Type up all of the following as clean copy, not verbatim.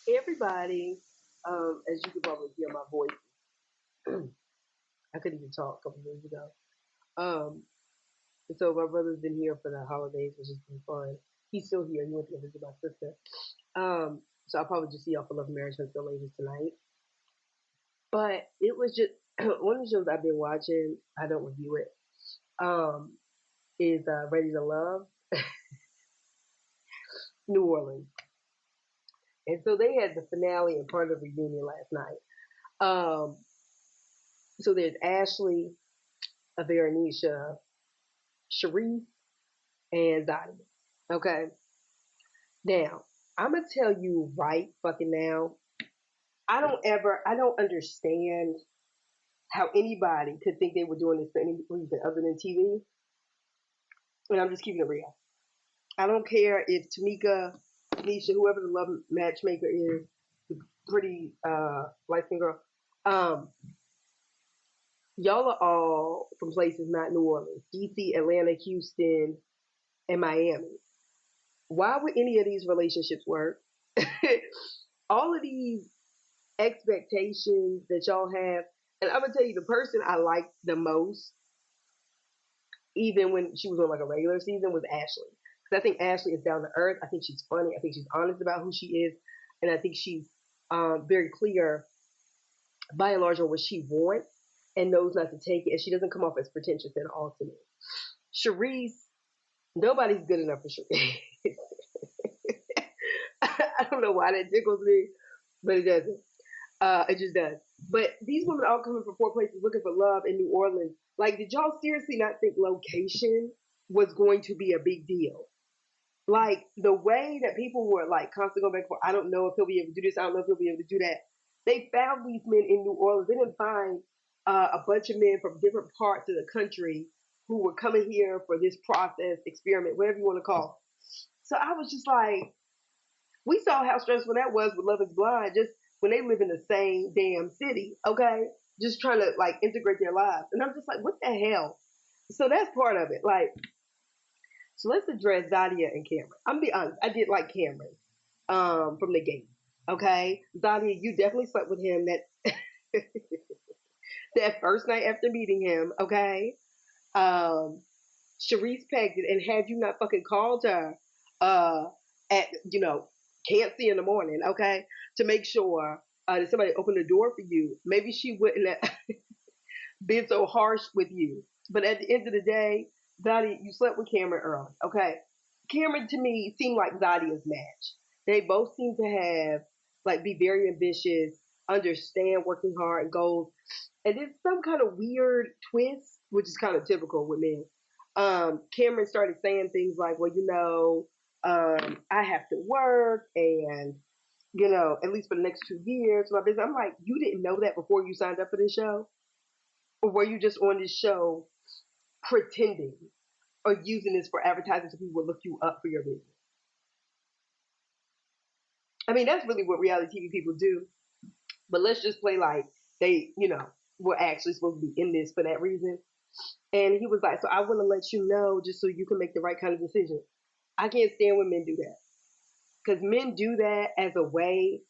Everybody, as you can probably hear my voice, I couldn't even talk a couple years ago. Um, so my brother's been here for the holidays, which has been fun. He's still here. He went to go visit my sister. So I'll probably just see y'all for Love and Marriage until later tonight. But it was just one of the shows I've been watching. I don't review it. Um, is Ready to Love, New Orleans, and so they had the finale and part of the reunion last night. Um, so there's Ashley, Veronisha, Sharif, and Zadi. Okay. Now, I'm gonna tell you right fucking now. I don't understand how anybody could think they were doing this for any reason other than TV. And I'm just keeping it real. I don't care if Tamika, Nisha, whoever the love matchmaker is, the pretty light skinned girl. Um, y'all are all from places not New Orleans, DC, Atlanta, Houston, and Miami. Why would any of these relationships work? All of these expectations that y'all have, and I'm gonna tell you the person I liked the most, even when she was on like a regular season, was Ashley. Because I think Ashley is down to earth. I think she's funny. I think she's honest about who she is, and I think she's very clear by and large on what she wants and knows not to take it. And she doesn't come off as pretentious at all to me. Sharice, nobody's good enough for Sharice. I don't know why that tickles me, but it doesn't. It just does. But these women all coming from four places looking for love in New Orleans. Like, did y'all seriously not think location was going to be a big deal? Like the way that people were like constantly going back for, I don't know if he'll be able to do this. I don't know if he'll be able to do that. They found these men in New Orleans. They didn't find a bunch of men from different parts of the country who were coming here for this process, experiment, whatever you want to call it. So I was just like, we saw how stressful that was with Love is Blind, just when they live in the same damn city, okay? Just trying to like integrate their lives. And I'm just like, what the hell? So that's part of it. Like, so let's address Zadia and Cameron. I'm gonna be honest, I did like Cameron from the gate. Okay? Zadia, you definitely slept with him that that first night after meeting him, okay? Um Sharice pegged it, and had you not fucking called her uh at can't see in the morning, okay, to make sure that somebody opened the door for you, maybe she wouldn't have been so harsh with you. But at the end of the day, Zadi, you slept with Cameron early, okay? Cameron to me seemed like Zadia's match. They both seem to have like be very ambitious, understand working hard and goals, and then some kind of weird twist, which is kind of typical with men. Cameron started saying things like, "Well, I have to work, and at least for the next 2 years, my business." I'm like, you didn't know that before you signed up for this show, or were you just on this show pretending or using this for advertising so people would look you up for your business? I mean, that's really what reality TV people do. But let's just play like they, were actually supposed to be in this for that reason. And he was like, "So I want to let you know just so you can make the right kind of decision." I can't stand when men do that, because men do that as a way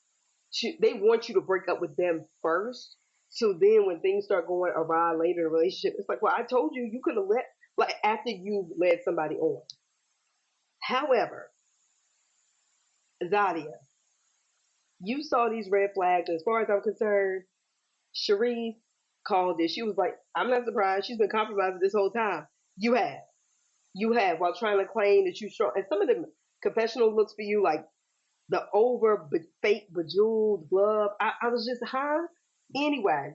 to, they want you to break up with them first. So then when things start going awry later in a relationship, it's like, well, I told you you could have let, like, after you led somebody on. However, Zadia, you saw these red flags. As far as I'm concerned, Cherise called it. She was like, I'm not surprised. She's been compromising this whole time. You have. You have, while trying to claim that you strong. And some of the confessional looks for you, like the fake bejeweled glove. I was just, huh? Anyway,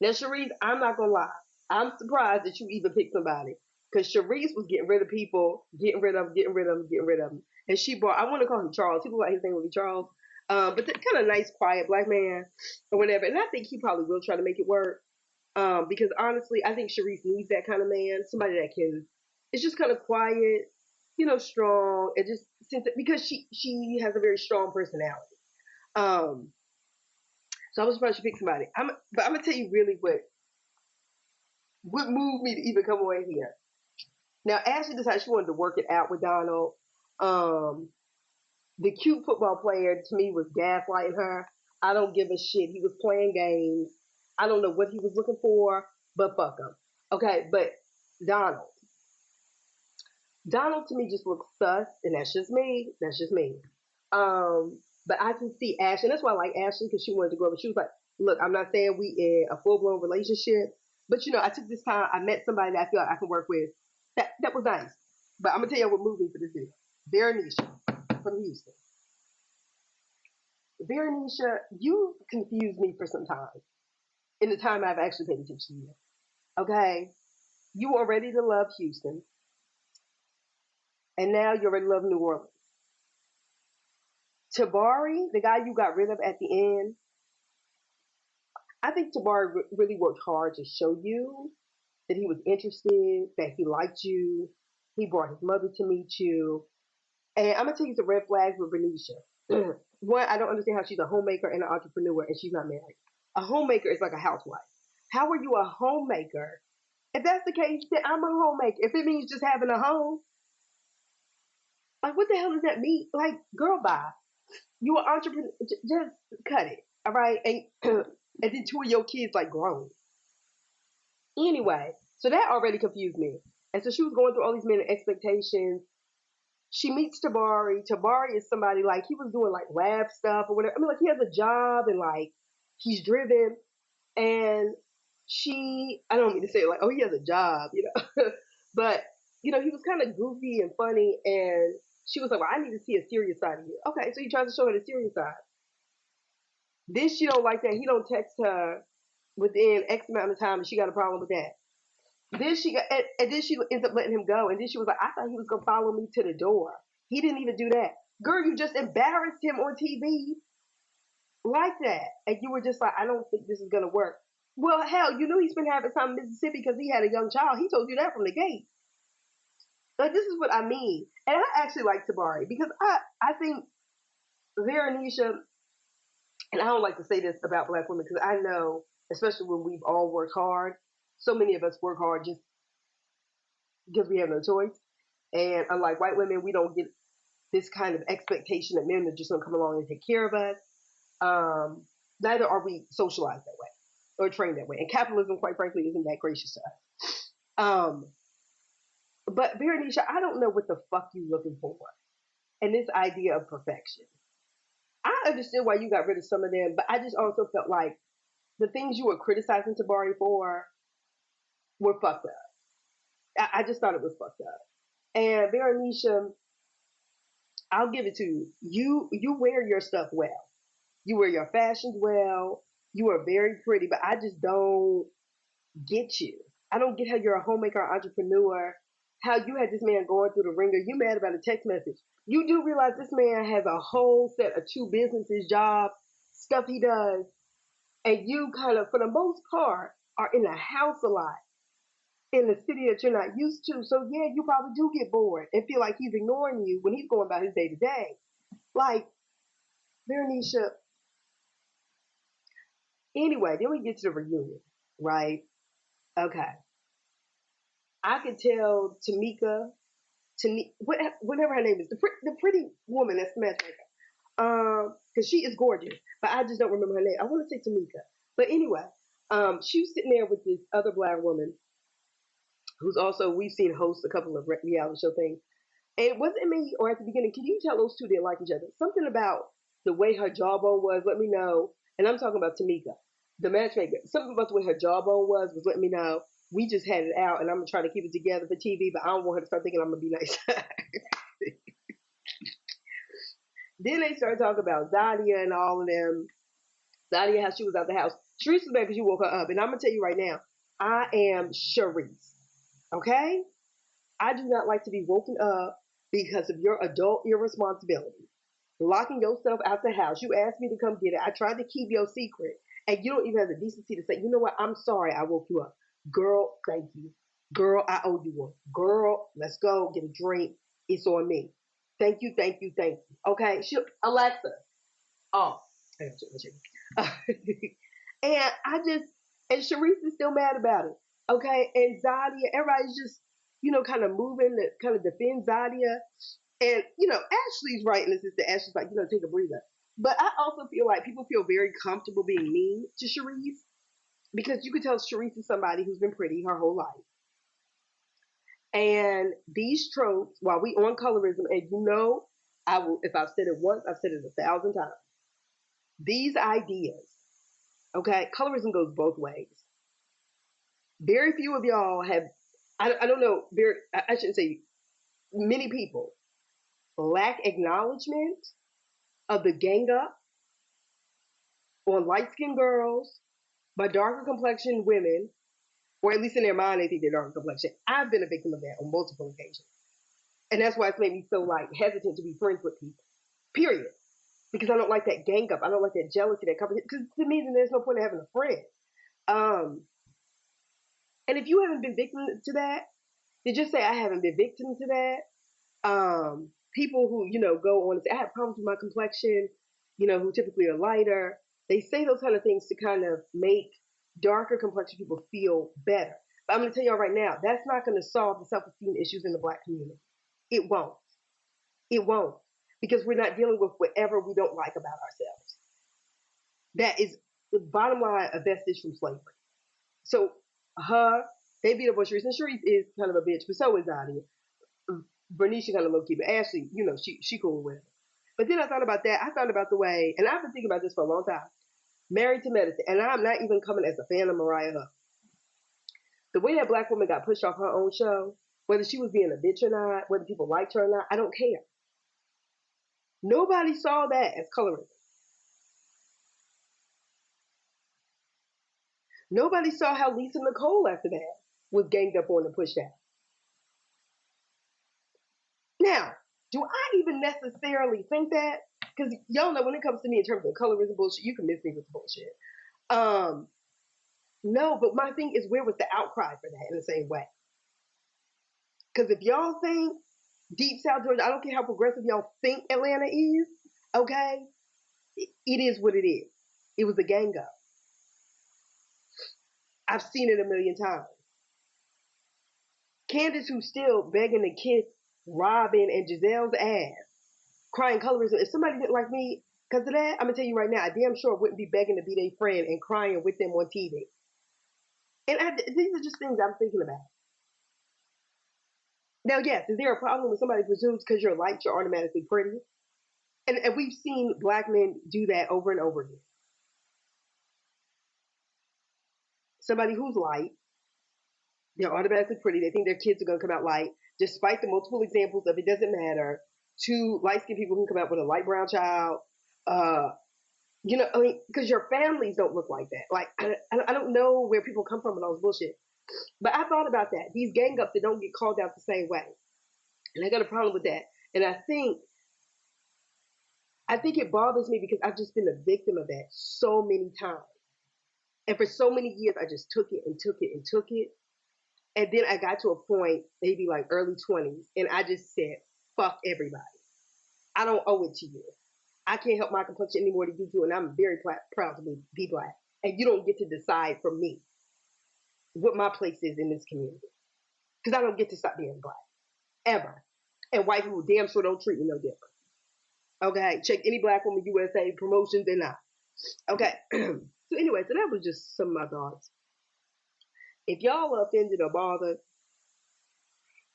now Cherise, I'm not gonna lie. I'm surprised that you even picked somebody. Because Cherise was getting rid of people, getting rid of them, getting rid of them, getting rid of them. And she brought, I want to call him Charles. People like his name would be Charles. But the kind of nice, quiet black man or whatever. And I think he probably will try to make it work. Because honestly, I think Cherise needs that kind of man. Somebody that can, it's just kind of quiet, strong. It just, because she has a very strong personality. Um, so I was surprised she picked somebody. But I'm going to tell you really what moved me to even come away here. Now, Ashley decided she wanted to work it out with Donald. Um, The cute football player to me was gaslighting her. I don't give a shit. He was playing games. I don't know what he was looking for, but fuck him. Okay, but Donald. Donald to me just looks sus, and that's just me. That's just me. But I can see Ashley, and that's why I like Ashley because she wanted to grow up. She was like, "Look, I'm not saying we in a full blown relationship, but I took this time. I met somebody that I feel like I can work with. That was nice. But I'm gonna tell you what moved me for this video. Veronisha from Houston. Veronisha, you confused me for some time. In the time I've actually paid attention to you. Okay, you were ready to love Houston, and now you're ready to love New Orleans. Tabari, the guy you got rid of at the end, I think Tabari really worked hard to show you that he was interested, that he liked you. He brought his mother to meet you. And I'm gonna tell you some red flags with Renisha. One, I don't understand how she's a homemaker and an entrepreneur and she's not married. A homemaker is like a housewife. How are you a homemaker? If that's the case, then I'm a homemaker. If it means just having a home, like what the hell does that mean? Like, girl, bye. You an entrepreneur? Just cut it, all right? And and then two of your kids like grown. Anyway, so that already confused me. And so she was going through all these men expectations. She meets Tabari. Tabari is somebody like he was doing like lab stuff or whatever. I mean, like he has a job and like he's driven. And I don't mean to say like, oh, he has a job, but he was kind of goofy and funny. And she was like, well, I need to see a serious side of you. Okay, so he tries to show her the serious side. Then she don't like that. He don't text her within X amount of time, and she got a problem with that. Then she got, and then she ends up letting him go. And then she was like, I thought he was gonna follow me to the door. He didn't even do that. Girl, you just embarrassed him on TV like that, and you were just like, I don't think this is gonna work. Well, hell, you knew he's been having time in Mississippi because he had a young child. He told you that from the gate. Like this is what I mean, and I actually like Tabari because I think Veronisha, and I don't like to say this about Black women because I know, especially when we've all worked hard, so many of us work hard just because we have no choice. And unlike white women, we don't get this kind of expectation that men are just going to come along and take care of us. Neither are we socialized that way or trained that way. And capitalism, quite frankly, isn't that gracious to us. But Veronisha, I don't know what the fuck you looking for. And this idea of perfection. I understood why you got rid of some of them, but I just also felt like the things you were criticizing Tabari for were fucked up. I just thought it was fucked up. And Veronisha, I'll give it to you. You wear your stuff well. You wear your fashions well. You are very pretty, but I just don't get you. I don't get how you're a homemaker entrepreneur. How you had this man going through the ringer. You mad about a text message. You do realize this man has a whole set of two businesses, job, stuff he does, and you kind of, for the most part, are in the house a lot in the city that you're not used to. So yeah, you probably do get bored and feel like he's ignoring you when he's going about his day to day. Like, Veronisha. Anyway, then we get to the reunion, right? Okay. I could tell Tamika, whatever her name is, the pretty woman that's the matchmaker. Because she is gorgeous, but I just don't remember her name. I want to say Tamika, but anyway, she was sitting there with this other Black woman who's also we've seen host a couple of reality show things. And it wasn't me, or at the beginning, can you tell those two didn't like each other? Something about the way her jawbone was, let me know. And I'm talking about Tamika, the matchmaker. Something about the way her jawbone was letting me know. We just had it out, and I'm trying to keep it together for TV, but I don't want her to start thinking I'm gonna be nice. Then they started talking about Zadia and all of them. Zadia, how she was out the house. Sharice was mad because you woke her up, and I'm gonna tell you right now, I am Sharice. Okay, I do not like to be woken up because of your adult irresponsibility. Locking yourself out the house. You asked me to come get it. I tried to keep your secret. And you don't even have the decency to say, you know what? I'm sorry I woke you up. Girl, thank you. Girl, I owe you one. Girl, let's go get a drink. It's on me. Thank you, thank you, thank you. Okay, Alexa. Oh, I got you. And and Sharice is still mad about it. Okay, and Zadia, everybody's just, kind of moving to kind of defend Zadia. And, Ashley's right in the sense that Ashley's like, take a breather. But I also feel like people feel very comfortable being mean to Sharice because you could tell Sharice is somebody who's been pretty her whole life. And these tropes, while we on colorism, and I will, if I've said it once, I've said it 1,000 times. These ideas, okay, colorism goes both ways. Very few of y'all have, I don't know, I shouldn't say many people lack acknowledgement of the gang up on light skinned girls by darker complexion women, or at least in their mind, they think they're darker complexion. I've been a victim of that on multiple occasions. And that's why it's made me so hesitant to be friends with people. Period. Because I don't like that gang up. I don't like that jealousy, that competition. Because to me, then there's no point in having a friend. And if you haven't been victim to that, then just say I haven't been victim to that. People who, go on and say, I have problems with my complexion, who typically are lighter, they say those kind of things to kind of make darker complexion people feel better. But I'm going to tell y'all right now, that's not going to solve the self-esteem issues in the Black community. It won't. It won't. Because we're not dealing with whatever we don't like about ourselves. That is the bottom line of vestige from slavery. So they beat up on Sharice, and Sharice is kind of a bitch, but so is Nadia. Bernice kind of low key, but Ashley, she cool with it. But then I thought about that. I thought about the way, and I've been thinking about this for a long time. Married to Medicine, and I'm not even coming as a fan of Mariah Huff. The way that Black woman got pushed off her own show, whether she was being a bitch or not, whether people liked her or not, I don't care. Nobody saw that as colorism. Nobody saw how Lisa Nicole after that was ganged up on and pushed out. Now, do I even necessarily think that? Because y'all know when it comes to me in terms of colorism bullshit, you can miss me with the bullshit. No, but my thing is, where was the outcry for that in the same way? Because if y'all think Deep South Georgia, I don't care how progressive y'all think Atlanta is, okay? It is what it is. It was a gang up. I've seen it a million times. Candace, who's still begging to kiss Robin and Giselle's ass, crying colorism. If somebody didn't like me because of that, I'm gonna tell you right now, I damn sure wouldn't be begging to be their friend and crying with them on TV. And these are just things I'm thinking about. Now, yes, is there a problem when somebody presumes because you're light, you're automatically pretty? And we've seen Black men do that over and over again. Somebody who's light, they're automatically pretty. They think their kids are going to come out light, despite the multiple examples of it doesn't matter. Two light skinned people who come out with a light brown child. Because your families don't look like that. Like, I don't know where people come from with all this bullshit. But I thought about that. These gang ups that don't get called out the same way. And I got a problem with that. And I think it bothers me because I've just been a victim of that so many times. And for so many years, I just took it and took it and took it. And then I got to a point, maybe like early 20s, and I just said, fuck everybody. I don't owe it to you. I can't help my complexion anymore than you do, and I'm very proud to be Black. And you don't get to decide for me what my place is in this community. Because I don't get to stop being Black. Ever. And white people damn sure don't treat me no different. Okay? Check any Black woman USA promotions and not. Okay? So anyway, so that was just some of my thoughts. If y'all are offended or bothered,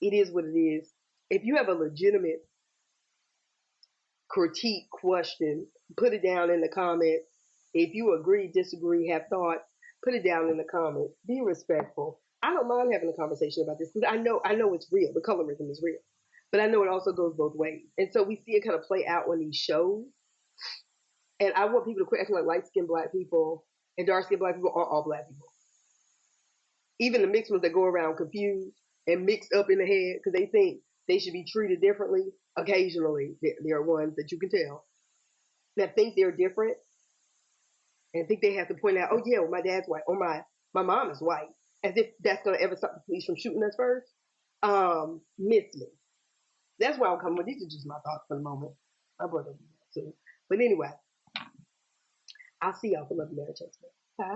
it is what it is. If you have a legitimate critique, question, put it down in the comments. If you agree, disagree, have thought, put it down in the comments. Be respectful. I don't mind having a conversation about this because I know it's real. The colorism is real. But I know it also goes both ways. And so we see it kind of play out on these shows. And I want people to quit acting like light-skinned Black people and dark-skinned Black people are all Black people. Even the mixed ones that go around confused and mixed up in the head because they think they should be treated differently. Occasionally, there are ones that you can tell that think they're different and think they have to point out, oh yeah, well, my dad's white or my mom is white, as if that's going to ever stop the police from shooting us first. Miss me. That's why I'm coming with. These are just my thoughts for the moment. My brother will be back soon. But anyway, I'll see y'all for Love and Marriage. Bye.